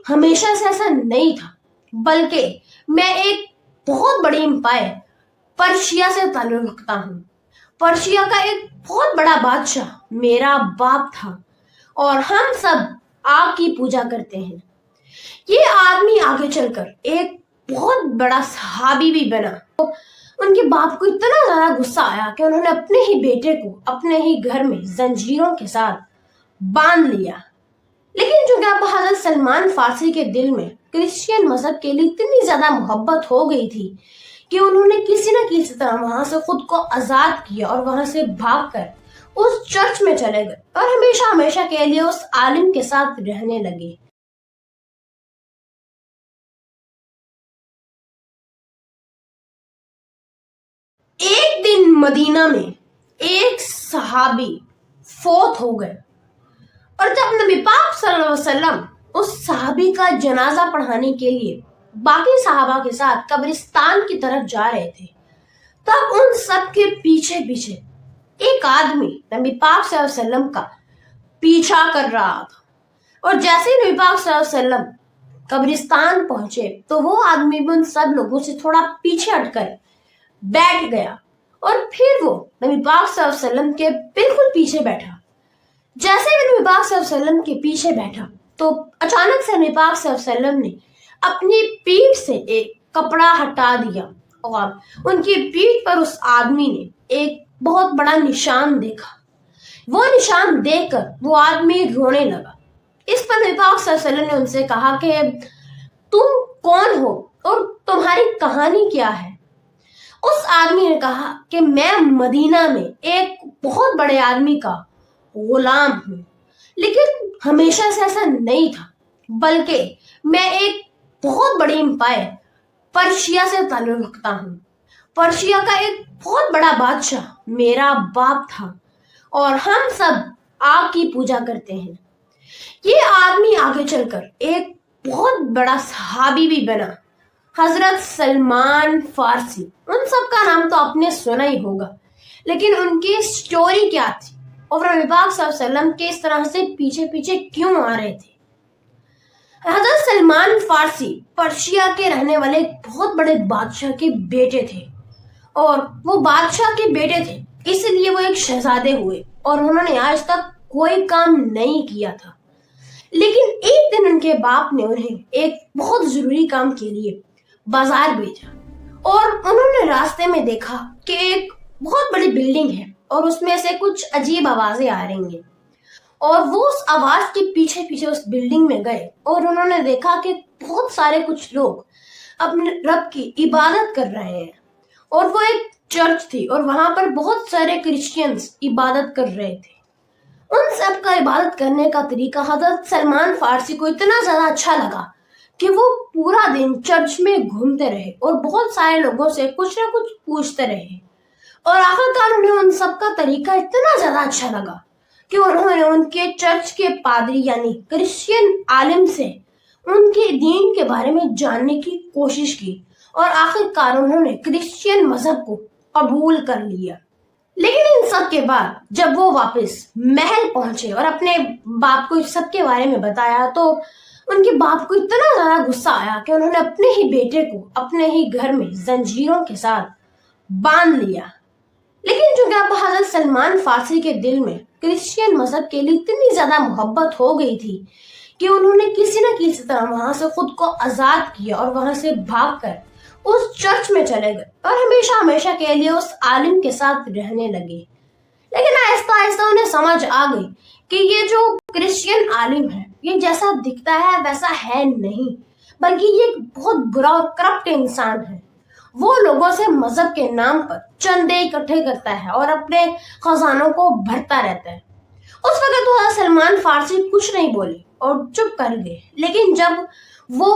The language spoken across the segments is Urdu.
ہمیشہ سے ایسا نہیں تھا، بلکہ میں ایک بہت بڑی امپائر پرشیا سے تعلق رکھتا ہوں۔ پرشیا کا ایک بہت بڑا بادشاہ میرا باپ تھا اور ہم سب آگ کی پوجا کرتے ہیں۔ یہ آدمی آگے چل کر ایک بہت بڑا صحابی بھی بنا۔ ان کے باپ کو اتنا زیادہ غصہ آیا کہ انہوں نے اپنے ہی بیٹے کو اپنے ہی گھر میں زنجیروں کے ساتھ باندھ لیا۔ لیکن چونکہ اب حضرت سلمان فارسی کے دل میں کرسچین مذہب کے لیے اتنی زیادہ محبت ہو گئی تھی کہ انہوں نے کسی نہ کسی طرح وہاں سے خود کو آزاد کیا اور وہاں سے بھاگ کر اس چرچ میں چلے گئے اور ہمیشہ ہمیشہ کے لیے اس عالم کے ساتھ رہنے لگے۔ ایک دن مدینہ میں ایک صحابی فوت ہو گئے اور جب نبی پاک صلی اللہ علیہ وسلم اس صحابی کا جنازہ پڑھانے کے لیے باقی صحابہ کے ساتھ قبرستان کی طرف جا رہے تھے، تب ان سب کے پیچھے پیچھے ایک آدمی نبی پاک صلی اللہ علیہ وسلم کا پیچھا کر رہا تھا، اور جیسے نبی پاک صلی اللہ علیہ وسلم قبرستان پہنچے تو وہ آدمی بھی ان سب لوگوں سے تھوڑا پیچھے ہٹ کر بیٹھ گیا اور پھر وہ نبی پاک صلی اللہ علیہ وسلم کے بالکل پیچھے بیٹھا۔ جیسے بھی نبی پاک صلی اللہ علیہ وسلم کے پیچھے بیٹھا تو اچانک سے نبی پاک صلی اللہ علیہ وسلم نے اپنی پیٹھ سے ایک کپڑا ہٹا دیا اور ان کی پیٹھ پر اس آدمی نے ایک بہت بڑا نشان دیکھا۔ وہ نشان دیکھ کر وہ آدمی رونے لگا۔ اس پر نبی پاک صلی اللہ علیہ وسلم نے ان سے کہا کہ تم کون ہو اور تمہاری کہانی کیا ہے؟ اس آدمی نے کہا کہ میں مدینہ میں ایک بہت بڑے آدمی کا غلام ہوں، لیکن ہمیشہ سے ایسا نہیں تھا، بلکہ میں ایک بہت بڑی امپائر پرشیا سے تعلق رکھتا ہوں۔ پرشیا کا ایک بہت بڑا بادشاہ میرا باپ تھا اور ہم سب آگ کی پوجا کرتے ہیں۔ یہ آدمی آگے چل کر ایک بہت بڑا صحابی بھی بنا، حضرت سلمان فارسی۔ ان سب کا نام تو آپ نے سنا ہی ہوگا، لیکن ان کی سٹوری کیا تھی اور نبی پاک صلی اللہ علیہ وسلم کے اس طرح سے پیچھے پیچھے کیوں آ رہے تھے؟ حضرت سلمان فارسی پرشیا کے رہنے والے ایک بہت بڑے بادشاہ کے بیٹے تھے، اور وہ بادشاہ کے بیٹے تھے اس لیے وہ ایک شہزادے ہوئے اور انہوں نے آج تک کوئی کام نہیں کیا تھا۔ لیکن ایک دن ان کے باپ نے انہیں ایک بہت ضروری کام کے لیے بازار بھیجا، اور انہوں نے راستے میں دیکھا کہ ایک بہت بڑی بلڈنگ ہے اور اس میں سے کچھ عجیب آوازیں آ رہی ہیں، اور وہ اس آواز کے پیچھے پیچھے اس بلڈنگ میں گئے اور انہوں نے دیکھا کہ بہت سارے کچھ لوگ اپنے رب کی عبادت کر رہے ہیں، اور وہ ایک چرچ تھی اور وہاں پر بہت سارے کرسچینز عبادت کر رہے تھے۔ ان سب کا عبادت کرنے کا طریقہ حضرت سلمان فارسی کو اتنا زیادہ اچھا لگا کہ وہ پورا دن چرچ میں گھومتے رہے اور بہت سارے لوگوں سے کچھ نہ کچھ پوچھتے رہے، اور آخرکار انہیں ان سب کا طریقہ اتنا زیادہ اچھا لگا کہ انہوں نے ان کے چرچ کے پادری یعنی کرسچین عالم سے ان کے دین کے بارے میں جاننے کی کوشش کی، اور آخرکار انہوں نے کرسچین مذہب کو قبول کر لیا۔ لیکن ان سب کے بعد جب وہ واپس محل پہنچے اور اپنے باپ کو اس سب کے بارے میں بتایا تو ان کے باپ کو اتنا زیادہ غصہ آیا کہ انہوں نے اپنے ہی بیٹے کو اپنے ہی گھر میں زنجیروں کے ساتھ باندھ لیا۔ لیکن چونکہ اب حضرت سلمان فارسی کے دل میں کرسچین مذہب کے لیے اتنی زیادہ محبت ہو گئی تھی کہ انہوں نے کسی نہ کسی طرح وہاں سے خود کو آزاد کیا اور وہاں سے بھاگ کر اس چرچ میں چلے گئے اور ہمیشہ ہمیشہ کے لیے اس عالم کے ساتھ رہنے لگے۔ لیکن آہستہ آہستہ انہیں سمجھ آ گئی کہ یہ جو کرسچین عالم ہے یہ جیسا دکھتا ہے ویسا ہے نہیں، بلکہ یہ ایک بہت برا اور کرپٹ انسان ہے۔ وہ لوگوں سے مذہب کے نام پر چندے اکٹھے کرتا ہے اور اپنے خزانوں کو بھرتا رہتا ہے۔ اس وقت تو حضرت سلمان فارسی کچھ نہیں بولے اور چپ کر گئے، لیکن جب وہ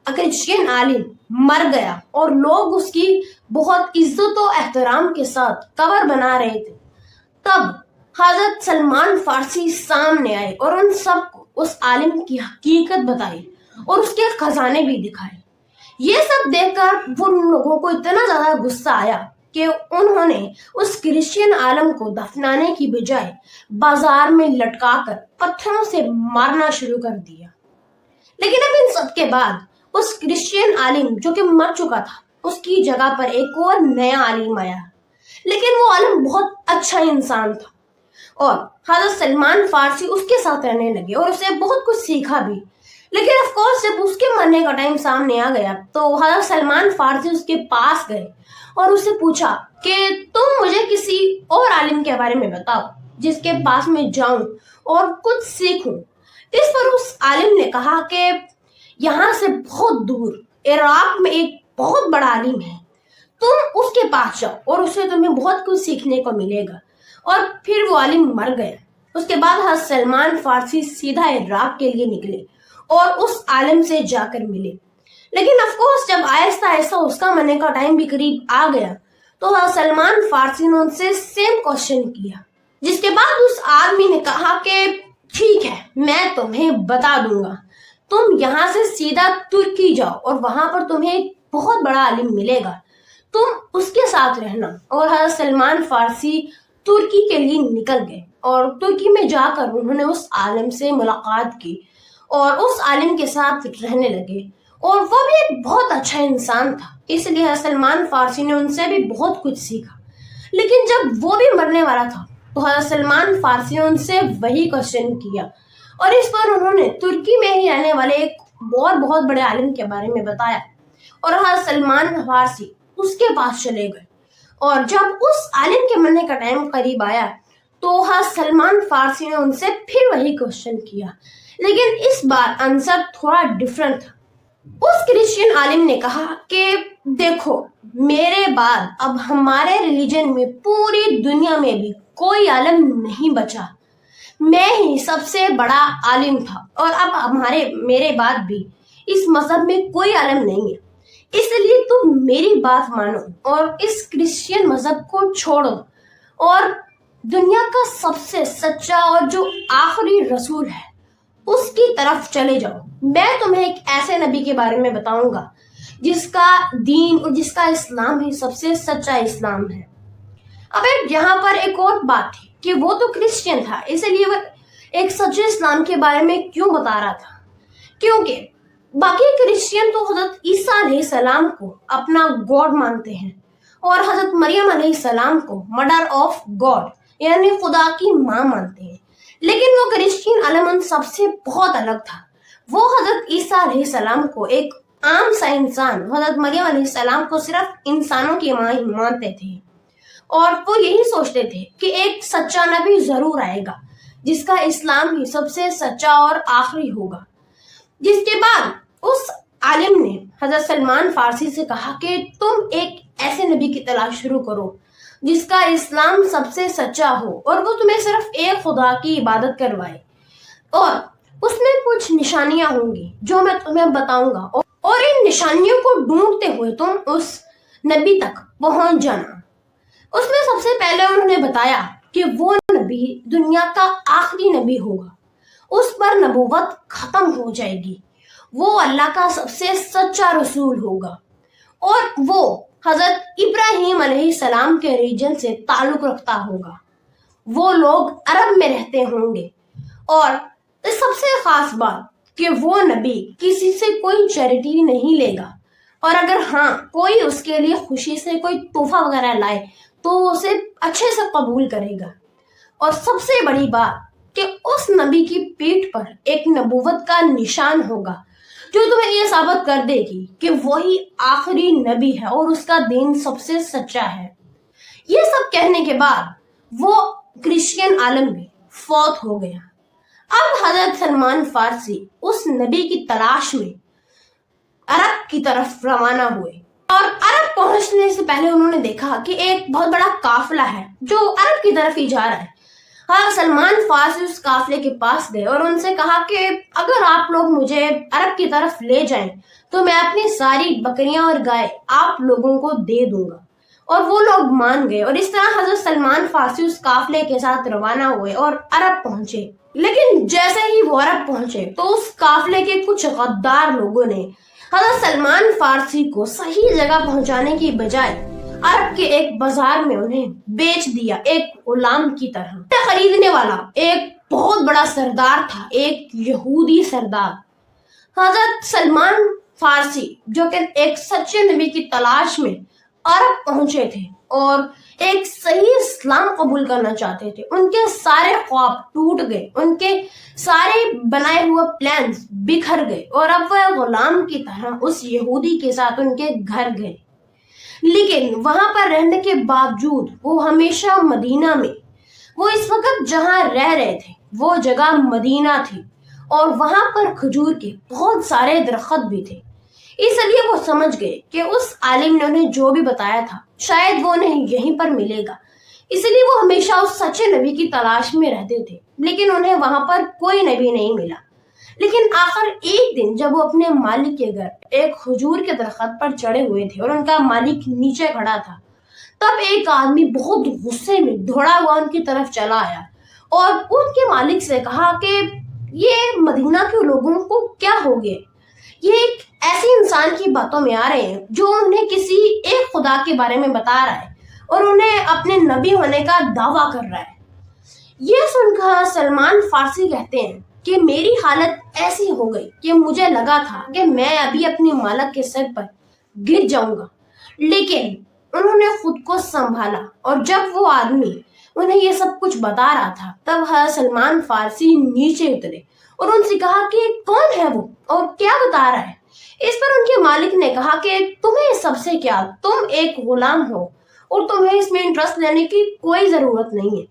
کرسچین عالم مر گیا اور لوگ اس کی بہت عزت و احترام کے ساتھ قبر بنا رہے تھے، تب حضرت سلمان فارسی سامنے آئے اور ان سب کو اس عالم کی حقیقت بتائی اور اس کے خزانے بھی دکھائے۔ یہ سب دیکھ کر ان لوگوں کو اتنا زیادہ غصہ آیا کہ انہوں نے اس کرسچین عالم کو دفنانے کی بجائے بازار میں لٹکا کر پتھروں سے مارنا شروع کر دیا۔ لیکن اب سب کے بعد اس کرسچین عالم جو کہ مر چکا تھا اس کی جگہ پر ایک اور نیا عالم آیا، لیکن وہ عالم بہت اچھا انسان تھا اور حضرت سلمان فارسی اس کے ساتھ رہنے لگے اور اسے بہت کچھ سیکھا بھی۔ لیکن آف کورس جب اس کے مرنے کا ٹائم سامنے آ گیا تو حضرت سلمان فارسی اس کے پاس گئے اور اسے پوچھا کہ تم مجھے کسی اور عالم کے بارے میں بتاؤ جس کے پاس میں جاؤں اور کچھ سیکھوں۔ اس پر اس عالم نے کہا کہ یہاں سے بہت دور عراق میں ایک بہت بڑا عالم ہے، تم اس کے پاس جاؤ اور اسے تمہیں بہت کچھ سیکھنے کو ملے گا۔ اور پھر وہ عالم مر گیا۔ اس کے بعد حضرت سلمان فارسی سیدھا عراق کے لیے نکلے اور اس عالم سے جا کر ملے۔ لیکن آف کورس جب آہستہ آہستہ اس کا مرنے کا ٹائم بھی قریب آ گیا تو حضرت سلمان فارسی نے ان سے سیم کوشچن کیا، جس کے بعد اس آدمی نے کہا کہ ٹھیک ہے میں تمہیں بتا دوں گا، تم یہاں سے سیدھا ترکی جاؤ اور وہاں پر تمہیں ایک بہت بڑا عالم ملے گا، تم اس کے ساتھ رہنا۔ اور حضرت سلمان فارسی ترکی کے لیے نکل گئے اور ترکی میں جا کر انہوں نے اس عالم سے ملاقات کی اور اس عالم کے ساتھ رہنے لگے، اور وہ بھی ایک بہت اچھا انسان تھا، اس لیے حضرت سلمان فارسی نے ان سے بھی بہت کچھ سیکھا۔ لیکن جب وہ بھی مرنے والا تھا تو حضرت سلمان فارسی نے ان سے وہی کوشچن کیا اور اس پر انہوں نے ترکی میں ہی رہنے والے ایک اور بہت بڑے عالم کے بارے میں بتایا اور حضرت سلمان فارسی اس کے پاس چلے گئے۔ اور جب اس عالم کے مرنے کا ٹائم قریب آیا تو حضرت سلمان فارسی نے ان سے پھر وہی کوشچن کیا، لیکن اس بار آنسر تھوڑا ڈیفرنٹ تھا۔ اس کرسچین عالم نے کہا کہ دیکھو میرے بعد اب ہمارے ریلیجن میں پوری دنیا میں بھی کوئی عالم نہیں بچا، میں ہی سب سے بڑا عالم تھا اور اب میرے بعد بھی اس مذہب میں کوئی عالم نہیں ہے، اس لیے تم میری بات مانو اور اس کرسچین مذہب کو چھوڑو اور دنیا کا سب سے سچا اور جو آخری رسول ہے اس کی طرف چلے جاؤ۔ میں تمہیں ایک ایسے نبی کے بارے میں بتاؤں گا جس کا دین اور جس کا اسلام ہی سب سے سچا اسلام ہے۔ اب یہاں پر ایک اور بات تھی کہ وہ تو کرسچین تھا، اس لیے وہ ایک سچے اسلام کے بارے میں کیوں بتا رہا تھا، کیونکہ باقی کرسچین تو حضرت عیسیٰ علیہ السلام کو اپنا گاڈ مانتے ہیں اور حضرت مریم علیہ السلام کو مدر آف گاڈ یعنی خدا کی ماں مانتے ہیں، لیکن وہ کرسچین عالم ان سب سے بہت الگ تھا۔ وہ حضرت عیسیٰ علیہ السلام کو ایک عام سا انسان، حضرت مریم علیہ السلام کو صرف انسانوں کی ماں ہی مانتے تھے اور وہ یہی سوچتے تھے کہ ایک سچا نبی ضرور آئے گا جس کا اسلام ہی سب سے سچا اور آخری ہوگا۔ جس کے بعد اس عالم نے حضرت سلمان فارسی سے کہا کہ تم ایک ایسے نبی کی تلاش شروع کرو جس کا اسلام سب سے سچا ہو اور وہ تمہیں صرف ایک خدا کی عبادت کروائے، اور اس میں کچھ نشانیاں ہوں گی جو میں تمہیں بتاؤں گا اور ان نشانیوں کو ڈھونڈتے ہوئے تم اس نبی تک پہنچ جانا۔ اس میں سب سے پہلے انہوں نے بتایا کہ وہ نبی دنیا کا آخری نبی ہوگا، اس پر نبوت ختم ہو جائے گی، وہ اللہ کا سب سے سچا رسول ہوگا اور وہ حضرت ابراہیم علیہ السلام کے ریجن سے تعلق رکھتا ہوگا، وہ لوگ عرب میں رہتے ہوں گے، اور سب سے خاص بات کہ وہ نبی کسی سے کوئی چیریٹی نہیں لے گا، اور اگر ہاں کوئی اس کے لیے خوشی سے کوئی تحفہ وغیرہ لائے تو وہ اسے اچھے سے قبول کرے گا، اور سب سے بڑی بات کہ اس نبی کی پیٹھ پر ایک نبوت کا نشان ہوگا جو تمہیں یہ ثابت کر دے گی کہ وہی آخری نبی ہے اور اس کا دین سب سے سچا ہے۔ یہ سب کہنے کے بعد وہ کرسچین عالم بھی فوت ہو گیا۔ اب حضرت سلمان فارسی اس نبی کی تلاش میں عرب کی طرف روانہ ہوئے، اور عرب پہنچنے سے پہلے انہوں نے دیکھا کہ ایک بہت بڑا قافلہ ہے جو عرب کی طرف ہی جا رہا ہے۔ حضرت سلمان فارسی اس قافلے کے پاس گئے اور ان سے کہا کہ اگر آپ لوگ مجھے عرب کی طرف لے جائیں تو میں اپنی ساری بکریاں اور گائے آپ لوگوں کو دے دوں گا، اور وہ لوگ مان گئے، اور اس طرح حضرت سلمان فارسی اس قافلے کے ساتھ روانہ ہوئے اور عرب پہنچے۔ لیکن جیسے ہی وہ عرب پہنچے تو اس قافلے کے کچھ غدار لوگوں نے حضرت سلمان فارسی کو صحیح جگہ پہنچانے کی بجائے عرب کے ایک بازار میں انہیں بیچ دیا ایک غلام کی طرح۔ خریدنے والا ایک بہت بڑا سردار تھا، ایک یہودی سردار۔ حضرت سلمان فارسی جو کہ ایک سچے نبی کی تلاش میں عرب پہنچے تھے اور ایک صحیح اسلام قبول کرنا چاہتے تھے، ان کے سارے خواب ٹوٹ گئے، ان کے سارے بنائے ہوئے پلانز بکھر گئے اور اب وہ غلام کی طرح اس یہودی کے ساتھ ان کے گھر گئے۔ لیکن وہاں پر رہنے کے باوجود وہ ہمیشہ مدینہ میں، وہ اس وقت جہاں رہ رہے تھے وہ جگہ مدینہ تھی اور وہاں پر کھجور کے بہت سارے درخت بھی تھے، اس لیے وہ سمجھ گئے کہ اس عالم نے انہیں جو بھی بتایا تھا شاید وہ انہیں یہیں پر ملے گا، اس لیے وہ ہمیشہ اس سچے نبی کی تلاش میں رہتے تھے، لیکن انہیں وہاں پر کوئی نبی نہیں ملا۔ لیکن آخر ایک دن جب وہ اپنے مالک کے گھر ایک کھجور کے درخت پر چڑھے ہوئے تھے اور ان کا مالک نیچے کھڑا تھا، تب ایک آدمی بہت غصے میں دوڑا ہوا ان کی طرف چلا آیا اور ان کے مالک سے کہا کہ یہ مدینہ کے لوگوں کو کیا ہو گیا، یہ ایک ایسے انسان کی باتوں میں آ رہے ہیں جو انہیں کسی ایک خدا کے بارے میں بتا رہا ہے اور انہیں اپنے نبی ہونے کا دعویٰ کر رہا ہے۔ یہ سن کر سلمان فارسی کہتے ہیں کہ میری حالت ایسی ہو گئی کہ مجھے لگا تھا کہ میں ابھی اپنے مالک کے سر پر گر جاؤں گا، لیکن انہوں نے خود کو سنبھالا اور جب وہ آدمی انہیں یہ سب کچھ بتا رہا تھا تب حضرت سلمان فارسی نیچے اترے اور ان سے کہا کہ کون ہے وہ اور کیا بتا رہا ہے۔ اس پر ان کے مالک نے کہا کہ تمہیں سب سے کیا، تم ایک غلام ہو اور تمہیں اس میں انٹرسٹ لینے کی کوئی ضرورت نہیں ہے۔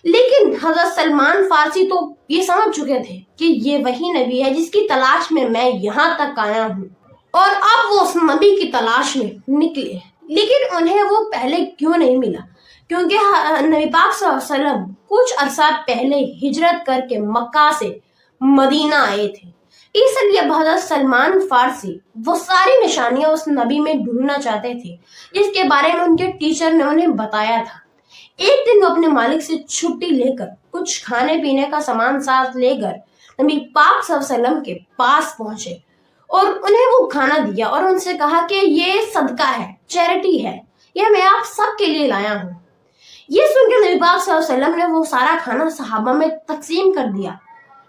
لیکن حضرت سلمان فارسی تو یہ سمجھ چکے تھے کہ یہ وہی نبی ہے جس کی تلاش میں یہاں تک آیا ہوں، اور اب وہ اس نبی کی تلاش میں نکلے۔ لیکن انہیں وہ پہلے کیوں نہیں ملا؟ کیونکہ نبی پاک صلی اللہ علیہ وسلم کچھ عرصہ پہلے ہجرت کر کے مکہ سے مدینہ آئے تھے، اس لیے حضرت سلمان فارسی وہ ساری نشانیاں اس نبی میں ڈھونڈنا چاہتے تھے جس کے بارے میں ان کے ٹیچر نے انہیں بتایا تھا۔ ایک دن وہ اپنے مالک سے چھٹی لے کر کچھ کھانے پینے کا سامان ساتھ لے کر نبی پاک صلی اللہ علیہ وسلم کے پاس پہنچے اور انہیں وہ کھانا دیا اور ان سے کہا کہ یہ صدقہ ہے، چیریٹی ہے، یہ میں آپ سب کے لیے لایا ہوں۔ یہ سن کے نبی پاک صلی اللہ علیہ وسلم نے وہ سارا کھانا صحابہ میں تقسیم کر دیا،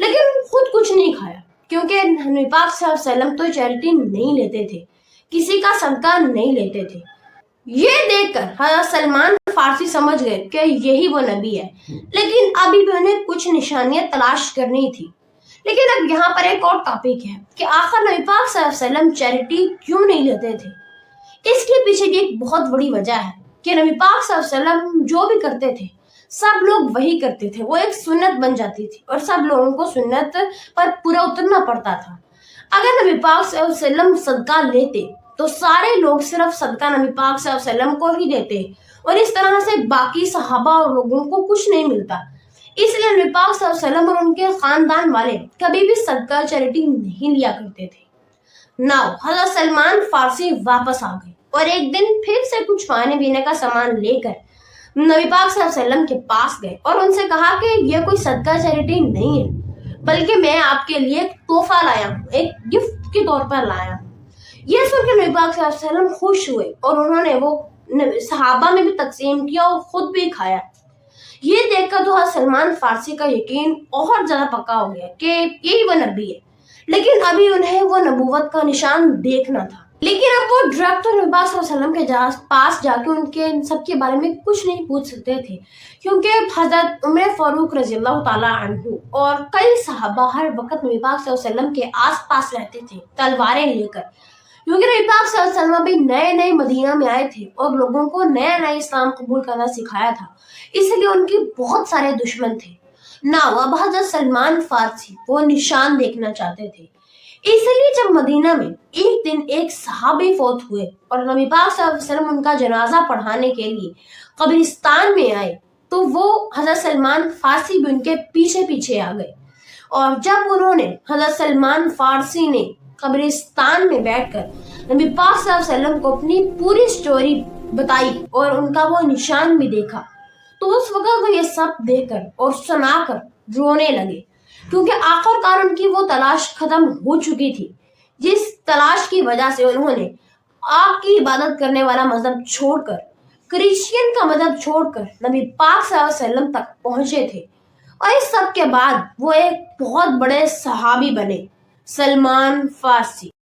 لیکن خود کچھ نہیں کھایا، کیونکہ نبی پاک صلی اللہ علیہ وسلم تو چیریٹی نہیں لیتے تھے، کسی کا صدقہ نہیں لیتے تھے۔ یہ دیکھ کر حضرت سلمان فارسی سمجھ گئے کہ یہی وہ نبی ہے، لیکن ابھی بھی انہیں کچھ نشانیاں تلاش کرنی تھی۔ لیکن اب یہاں پر ایک اور ٹاپک ہے کہ آخر نبی پاک صلی اللہ علیہ وسلم چیریٹی کیوں نہیں لیتے تھے؟ اس کے پیچھے بھی ایک بہت بڑی وجہ ہے کہ نبی پاک صلی اللہ علیہ وسلم جو بھی کرتے تھے سب لوگ وہی کرتے تھے، وہ ایک سنت بن جاتی تھی اور سب لوگوں کو سنت پر پورا اترنا پڑتا تھا۔ اگر نبی پاک صلی اللہ علیہ وسلم صدقہ لیتے تو سارے لوگ صرف صدقہ نبی پاک صلی اللہ علیہ وسلم کو ہی دیتے اور اس طرح سے باقی صحابہ اور لوگوں کو کچھ نہیں ملتا۔ اس لیے نبی پاک صلی اللہ علیہ وسلم اور ان کے خاندان والے کبھی بھی صدقہ چیریٹی نہیں لیا کرتے تھے۔ حضرت سلمان فارسی واپس آ گئے اور ایک دن پھر سے کچھ کھانے پینے کا سامان لے کر نبی پاک صلی اللہ علیہ وسلم کے پاس گئے اور ان سے کہا کہ یہ کوئی صدقہ چیریٹی نہیں ہے، بلکہ میں آپ کے لیے ایک تحفہ لایا ہوں، ایک گفٹ کے طور پر لایا ہوں۔ یہ سن کے نبی پاک صلی اللہ علیہ وسلم خوش ہوئے اور انہوں نے وہ صحابہ میں بھی تقسیم کیا اور خود بھی کھایا۔ یہ دیکھ کر تو حضرت سلمان فارسی کا یقین اور زیادہ پکا ہو گیا کہ یہی وہ نبی ہے، لیکن ابھی انہیں وہ نبوت کا نشان دیکھنا تھا۔ لیکن اب وہ ڈائریکٹ نبی پاک صلی اللہ علیہ وسلم کے پاس جا کے ان کے سب کے بارے میں کچھ نہیں پوچھ سکتے تھے، کیونکہ حضرت عمر فاروق رضی اللہ تعالیٰ عنہ اور کئی صحابہ ہر وقت نبی پاک صلی اللہ علیہ وسلم کے آس پاس رہتے تھے تلواریں لے کر، کیونکہ نبی پاک صلی اللہ علیہ وسلم بھی نئے مدینہ میں آئے تھے اور لوگوں کو نیا اسلام قبول کرنا سکھایا تھا، اس لیے ان کے بہت سارے دشمن تھے۔ اب حضرت سلمان فارسی وہ نشان دیکھنا چاہتے تھے، اس لیے جب مدینہ میں ایک دن ایک صحابی فوت ہوئے اور نبی پاک صلی اللہ علیہ وسلم ان کا جنازہ پڑھانے کے لیے قبرستان میں آئے تو وہ حضرت سلمان فارسی بھی ان کے پیچھے آ گئے، اور جب انہوں نے حضرت سلمان فارسی نے قبرستان میں بیٹھ کر نبی پاک صلی اللہ علیہ وسلم کو اپنی پوری سٹوری بتائی اور ان کا وہ نشان بھی دیکھا، تو اس وقت وہ یہ سب دیکھ کر اور سنا کر رونے لگے، کیونکہ آخر کار ان کی وہ تلاش ختم ہو چکی تھی جس تلاش کی وجہ سے انہوں نے آگ کی عبادت کرنے والا مذہب چھوڑ کر، کرسچین کا مذہب چھوڑ کر نبی پاک صلی اللہ علیہ وسلم تک پہنچے تھے، اور اس سب کے بعد وہ ایک بہت بڑے صحابی بنے سلمان فارسی.